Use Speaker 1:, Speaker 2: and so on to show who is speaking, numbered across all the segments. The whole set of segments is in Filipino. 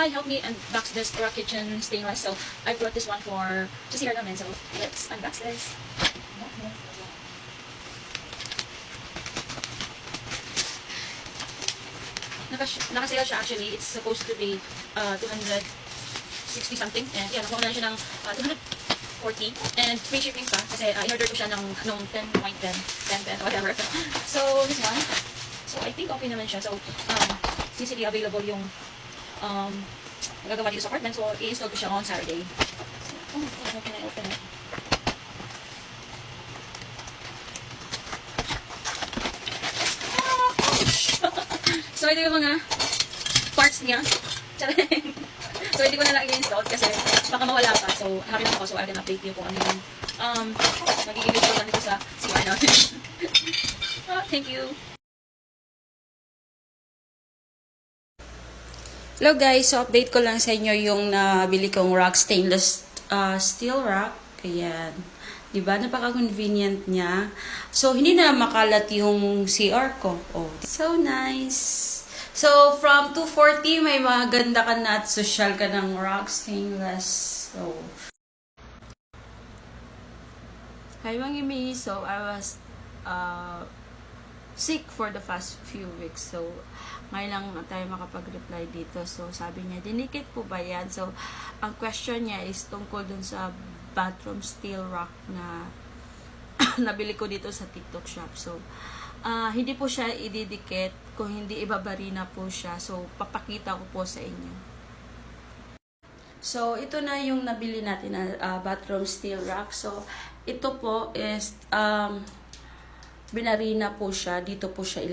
Speaker 1: Hi, help me unbox this Dora Kitchen stainless. So I brought this one for to see her namin. So let's unbox this. Nakasale siya actually. It's supposed to be 260 something. And yeah, nakuha na siya ng 240. And free shipping pa. Kasi in-order ko siya nung 10.10, 10, whatever. So this one. So I think okay naman siya. So easily available yung magagawa dito sa apartment. So i-install ko siya on Saturday. So, how can I open it? So ito yung mga parts niya. So hindi ko na lang i-install kasi baka mawala pa. So happy lang ako. So I can update you kung ano yung magiging video lang dito sa CR natin. Thank you.
Speaker 2: Hello guys, so update ko lang sa inyo yung nabili kong rock stainless steel rock. Ayan. Diba? Napaka-convenient niya. So, hindi na makalat yung CR ko. Oh, so nice. So, from 240, may maganda ka na at social ka ng rock stainless. So, hi mga imi. So, I was sick for the past few weeks. So, ngayon lang tayo makapag-reply dito. So, sabi niya, dinikit po ba yan? So, ang question niya is tungkol dun sa bathroom steel rock na nabili ko dito sa TikTok shop. So, hindi po siya ididikit. Kung hindi, ibabarina po siya. So, papakita ko po sa inyo. So, ito na yung nabili natin na bathroom steel rock. So, ito po is binarina po siya. Dito po siya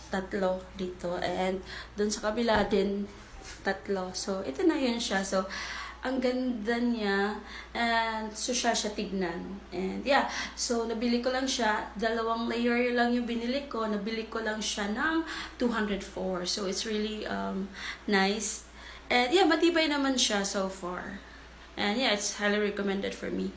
Speaker 2: tatlo dito. And dun sa kabila din tatlo. So, ito na yun siya. So, ang ganda niya. And social siya tignan. And yeah. So, nabili ko lang siya. 2 layer lang yung binili ko. Nabili ko lang siya ng 204. So, it's really nice. And yeah, matibay naman siya so far. And yeah, it's highly recommended for me.